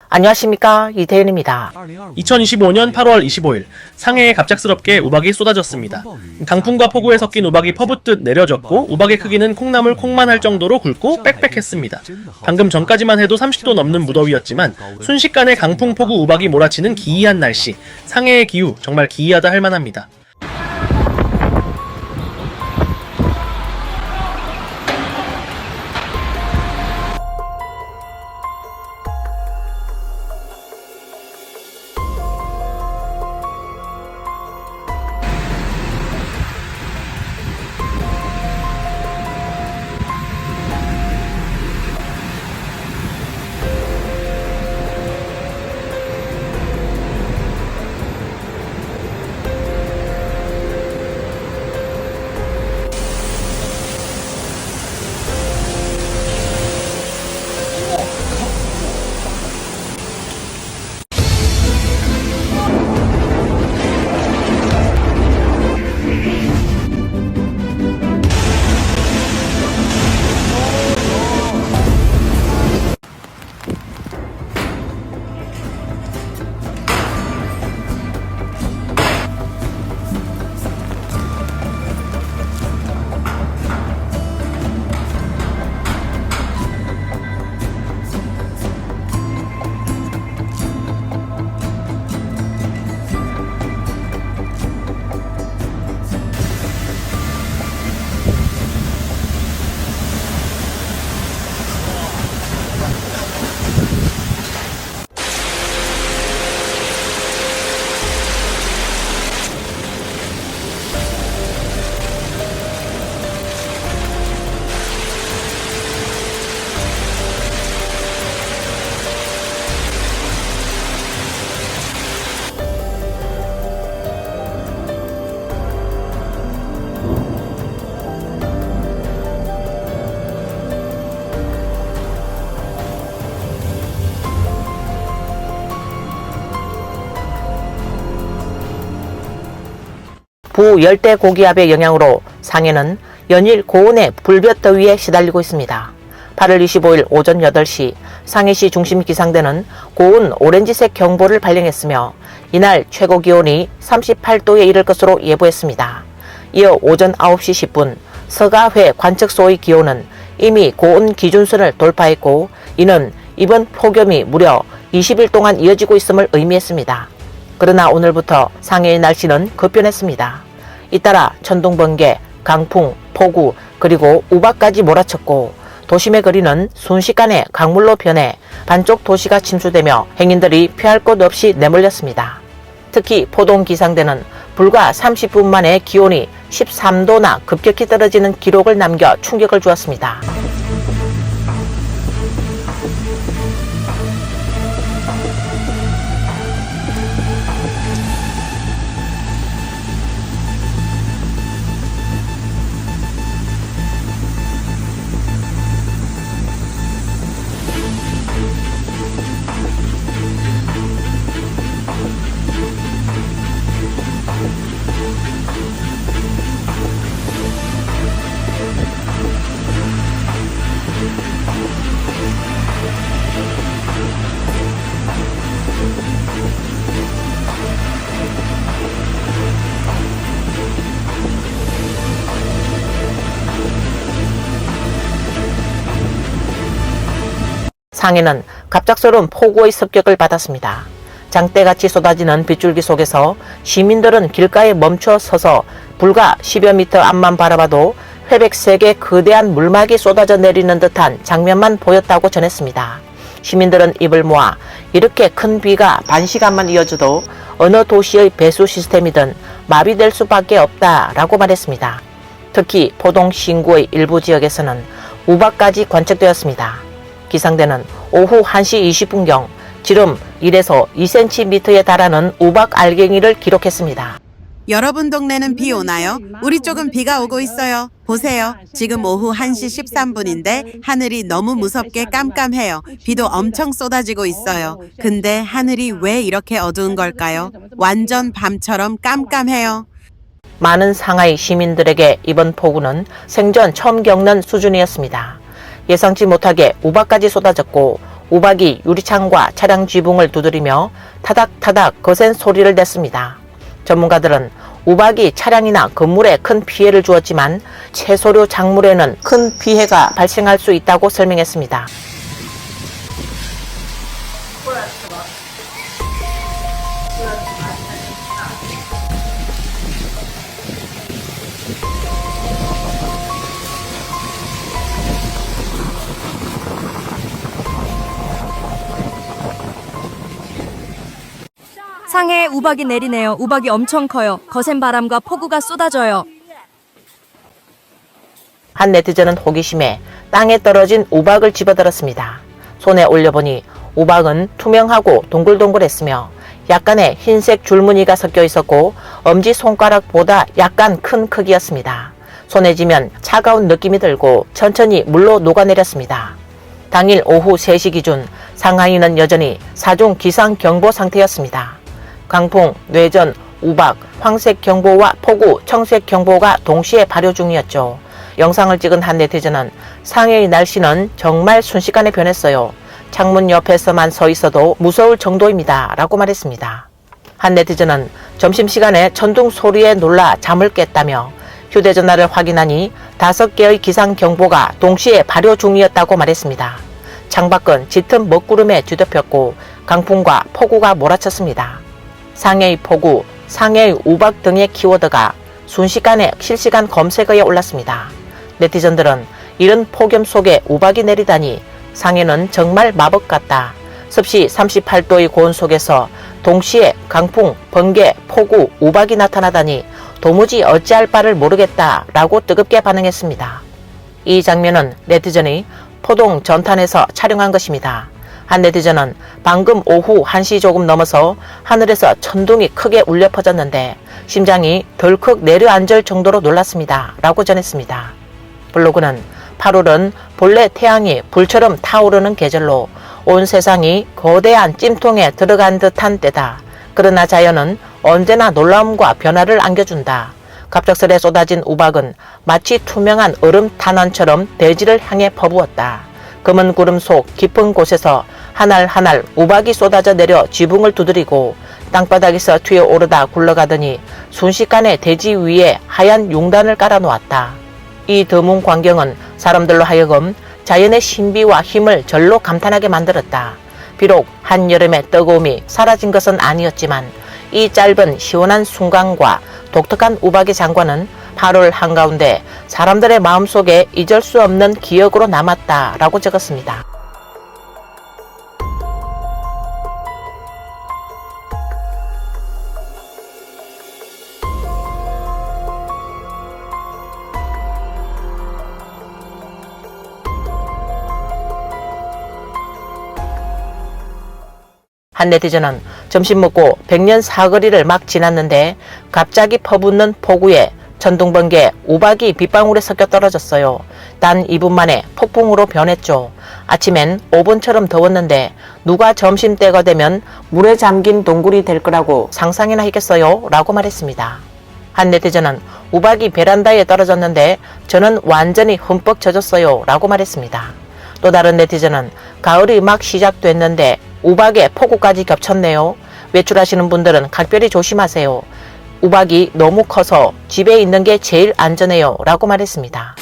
안녕하십니까, 이태윤입니다. 2025년 8월 25일 상해에 갑작스럽게 우박이 쏟아졌습니다. 강풍과 폭우에 섞인 우박이 퍼붓듯 내려졌고 우박의 크기는 콩나물 콩만 할 정도로 굵고 빽빽했습니다. 방금 전까지만 해도 30도 넘는 무더위였지만 순식간에 강풍, 폭우, 우박이 몰아치는 기이한 날씨. 상해의 기후 정말 기이하다 할 만합니다. 부열대 고기압의 영향으로 상해는 연일 고온의 불볕더위에 시달리고 있습니다. 8월 25일 오전 8시 상해시 중심 기상대는 고온 오렌지색 경보를 발령했으며 이날 최고 기온이 38도에 이를 것으로 예보했습니다. 이어 오전 9시 10분 서가회 관측소의 기온은 이미 고온 기준선을 돌파했고 이는 이번 폭염이 무려 20일 동안 이어지고 있음을 의미했습니다. 그러나 오늘부터 상해의 날씨는 급변했습니다. 잇따라 천둥, 번개, 강풍, 폭우, 그리고 우박까지 몰아쳤고 도심의 거리는 순식간에 강물로 변해 반쪽 도시가 침수되며 행인들이 피할 곳 없이 내몰렸습니다. 특히 포동 기상대는 불과 30분 만에 기온이 13도나 급격히 떨어지는 기록을 남겨 충격을 주었습니다. 상해는 갑작스러운 폭우의 습격을 받았습니다. 장대같이 쏟아지는 빗줄기 속에서 시민들은 길가에 멈춰 서서 불과 10여 미터 앞만 바라봐도 회백색의 거대한 물막이 쏟아져 내리는 듯한 장면만 보였다고 전했습니다. 시민들은 입을 모아 이렇게 큰 비가 반시간만 이어져도 어느 도시의 배수 시스템이든 마비될 수밖에 없다라고 말했습니다. 특히 포동 신구의 일부 지역에서는 우박까지 관측되었습니다. 기상대는 오후 1시 20분경 지름 1에서 2cm에 달하는 우박 알갱이를 기록했습니다. 여러분 동네는 비 오나요? 우리 쪽은 비가 오고 있어요. 보세요. 지금 오후 1시 13분인데 하늘이 너무 무섭게 깜깜해요. 비도 엄청 쏟아지고 있어요. 근데 하늘이 왜 이렇게 어두운 걸까요? 완전 밤처럼 깜깜해요. 많은 상하이 시민들에게 이번 폭우는 생전 처음 겪는 수준이었습니다. 예상치 못하게 우박까지 쏟아졌고 우박이 유리창과 차량 지붕을 두드리며 타닥타닥 거센 소리를 냈습니다. 전문가들은 우박이 차량이나 건물에 큰 피해를 주었지만 채소류 작물에는 큰 피해가 발생할 수 있다고 설명했습니다. 상해에 우박이 내리네요. 우박이 엄청 커요. 거센 바람과 폭우가 쏟아져요. 한 네티즌은 호기심에 땅에 떨어진 우박을 집어들었습니다. 손에 올려보니 우박은 투명하고 동글동글했으며 약간의 흰색 줄무늬가 섞여 있었고 엄지손가락보다 약간 큰 크기였습니다. 손에 쥐면 차가운 느낌이 들고 천천히 물로 녹아내렸습니다. 당일 오후 3시 기준 상하이는 여전히 4중 기상경보 상태였습니다. 강풍, 뇌전, 우박, 황색경보와 폭우, 청색경보가 동시에 발효 중이었죠. 영상을 찍은 한 네티즌은 상해의 날씨는 정말 순식간에 변했어요. 창문 옆에서만 서 있어도 무서울 정도입니다. 라고 말했습니다. 한 네티즌은 점심시간에 천둥 소리에 놀라 잠을 깼다며 휴대전화를 확인하니 5개의 기상경보가 동시에 발효 중이었다고 말했습니다. 창밖은 짙은 먹구름에 뒤덮였고 강풍과 폭우가 몰아쳤습니다. 상해의 폭우, 상해의 우박 등의 키워드가 순식간에 실시간 검색어에 올랐습니다. 네티즌들은 이런 폭염 속에 우박이 내리다니 상해는 정말 마법 같다. 습시 38도의 고온 속에서 동시에 강풍, 번개, 폭우, 우박이 나타나다니 도무지 어찌할 바를 모르겠다 라고 뜨겁게 반응했습니다. 이 장면은 네티즌이 포동 전탄에서 촬영한 것입니다. 한 네티즌은 방금 오후 1시 조금 넘어서 하늘에서 천둥이 크게 울려 퍼졌는데 심장이 덜컥 내려앉을 정도로 놀랐습니다. 라고 전했습니다. 블로그는 8월은 본래 태양이 불처럼 타오르는 계절로 온 세상이 거대한 찜통에 들어간 듯한 때다. 그러나 자연은 언제나 놀라움과 변화를 안겨준다. 갑작스레 쏟아진 우박은 마치 투명한 얼음 탄환처럼 대지를 향해 퍼부었다. 검은 구름 속 깊은 곳에서 한 알 한 알 우박이 쏟아져 내려 지붕을 두드리고 땅바닥에서 튀어오르다 굴러가더니 순식간에 대지 위에 하얀 융단을 깔아놓았다. 이 드문 광경은 사람들로 하여금 자연의 신비와 힘을 절로 감탄하게 만들었다. 비록 한여름의 뜨거움이 사라진 것은 아니었지만 이 짧은 시원한 순간과 독특한 우박의 장관은 8월 한가운데 사람들의 마음속에 잊을 수 없는 기억으로 남았다라고 적었습니다. 한 네티즌은 점심 먹고 백년 사거리를 막 지났는데 갑자기 퍼붓는 폭우에 천둥번개, 우박이 빗방울에 섞여 떨어졌어요. 단 2분 만에 폭풍으로 변했죠. 아침엔 오븐처럼 더웠는데 누가 점심때가 되면 물에 잠긴 동굴이 될 거라고 상상이나 했겠어요? 라고 말했습니다. 한 네티즌은 우박이 베란다에 떨어졌는데 저는 완전히 흠뻑 젖었어요. 라고 말했습니다. 또 다른 네티즌은 가을이 막 시작됐는데 우박에 폭우까지 겹쳤네요. 외출하시는 분들은 각별히 조심하세요. 우박이 너무 커서 집에 있는 게 제일 안전해요. 라고 말했습니다.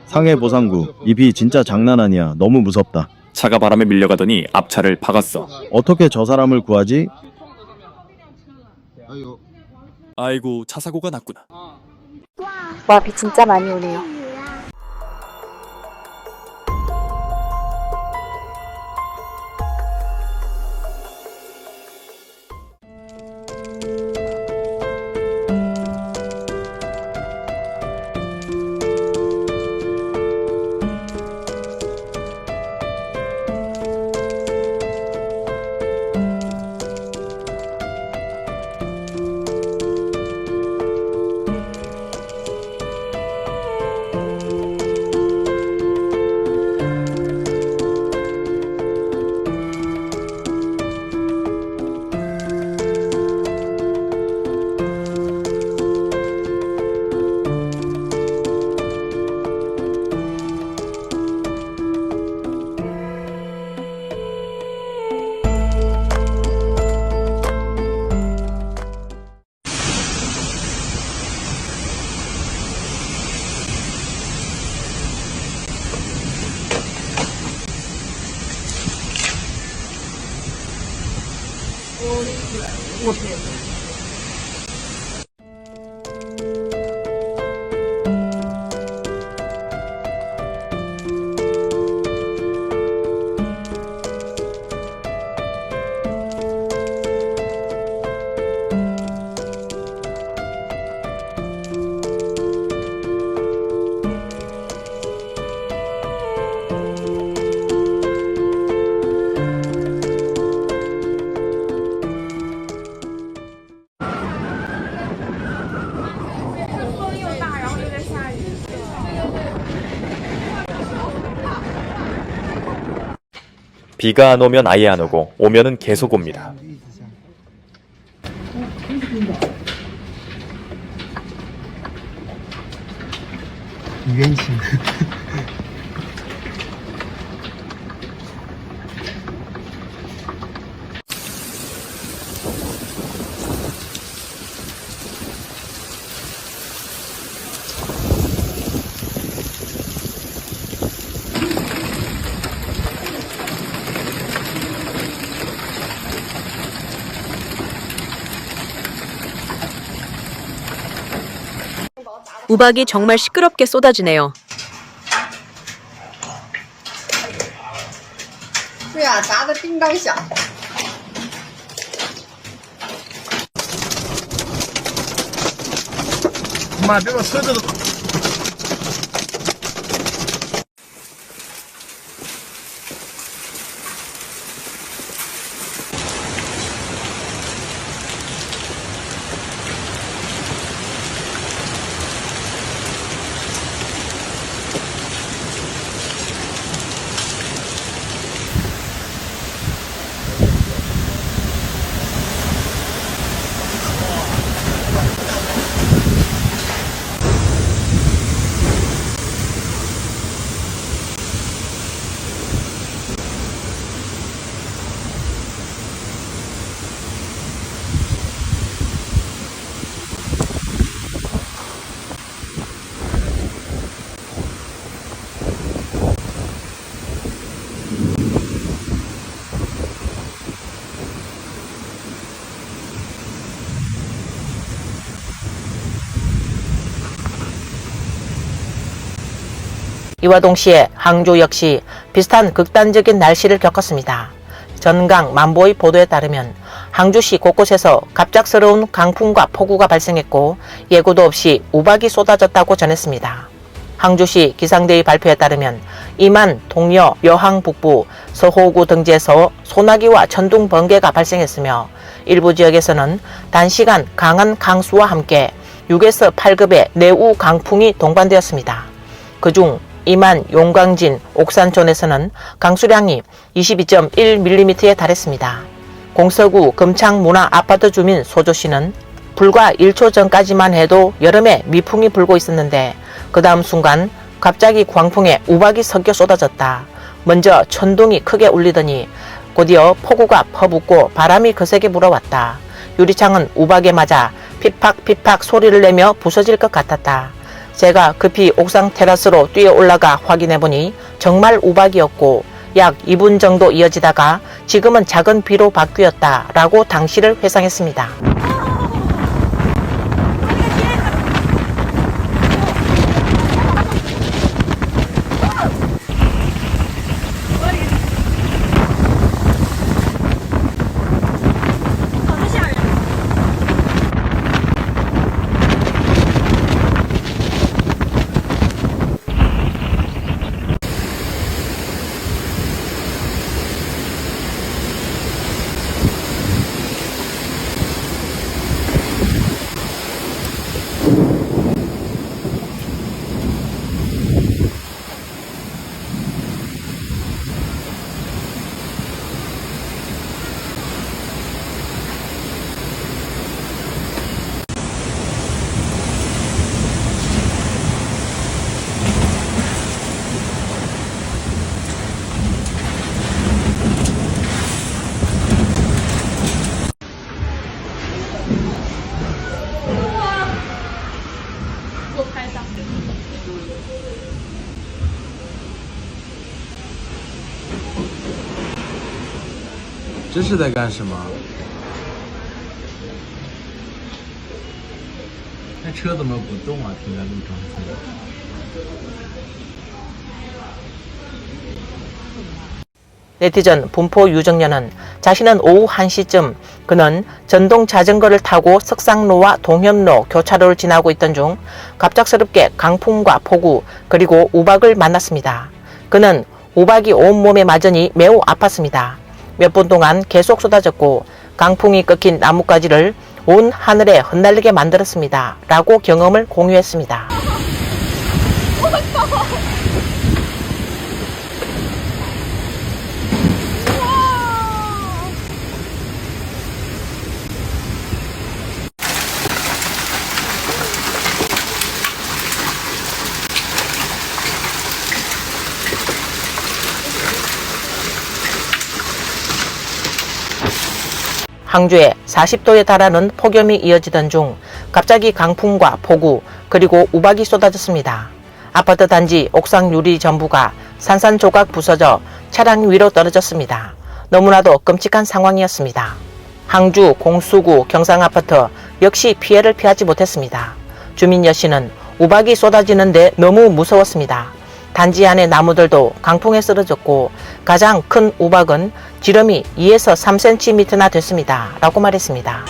상해 보상구, 이 비 진짜 장난 아니야. 너무 무섭다. 차가 바람에 밀려가더니 앞차를 박았어. 어떻게 저 사람을 구하지? 아이고, 차 사고가 났구나. 와, 비 진짜 많이 오네요. 비가 안 오면 아예 안 오고 오면은 계속 옵니다. 우박이 정말 시끄럽게 쏟아지네요. 이와 동시에 항주 역시 비슷한 극단적인 날씨를 겪었습니다. 전강 만보의 보도에 따르면 항주시 곳곳에서 갑작스러운 강풍과 폭우가 발생했고 예고도 없이 우박이 쏟아졌다고 전했습니다. 항주시 기상대의 발표에 따르면 이만, 동여, 여항 북부, 서호구 등지에서 소나기와 천둥 번개가 발생했으며 일부 지역에서는 단시간 강한 강수와 함께 6에서 8급의 내우 강풍이 동반되었습니다. 그중 이만, 용광진, 옥산촌에서는 강수량이 22.1mm에 달했습니다. 공서구 금창문화 아파트 주민 소조씨는 불과 1초 전까지만 해도 여름에 미풍이 불고 있었는데 그 다음 순간 갑자기 광풍에 우박이 섞여 쏟아졌다. 먼저 천둥이 크게 울리더니 곧이어 폭우가 퍼붓고 바람이 거세게 불어왔다. 유리창은 우박에 맞아 피팍피팍 소리를 내며 부서질 것 같았다. 제가 급히 옥상 테라스로 뛰어 올라가 확인해보니 정말 우박이었고 약 2분 정도 이어지다가 지금은 작은 비로 바뀌었다 라고 당시를 회상했습니다. 那车怎么不动啊？停在路中间。 네티즌 분포 유정년은 자신은 오후 1시쯤 그는 전동 자전거를 타고 석상로와 동현로 교차로를 지나고 있던 중 갑작스럽게 강풍과 폭우 그리고 우박을 만났습니다. 그는 우박이 온몸에 맞으니 매우 아팠습니다. 몇 분 동안 계속 쏟아졌고 강풍이 꺾인 나뭇가지를 온 하늘에 흩날리게 만들었습니다. 라고 경험을 공유했습니다. 항주에 40도에 달하는 폭염이 이어지던 중 갑자기 강풍과 폭우 그리고 우박이 쏟아졌습니다. 아파트 단지 옥상 유리 전부가 산산조각 부서져 차량 위로 떨어졌습니다. 너무나도 끔찍한 상황이었습니다. 항주 공수구 경상아파트 역시 피해를 피하지 못했습니다. 주민 여씨는 우박이 쏟아지는데 너무 무서웠습니다. 단지 안의 나무들도 강풍에 쓰러졌고 가장 큰 우박은 지름이 2에서 3cm나 됐습니다. 라고 말했습니다.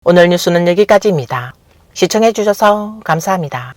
오늘 뉴스는 여기까지입니다. 시청해주셔서 감사합니다.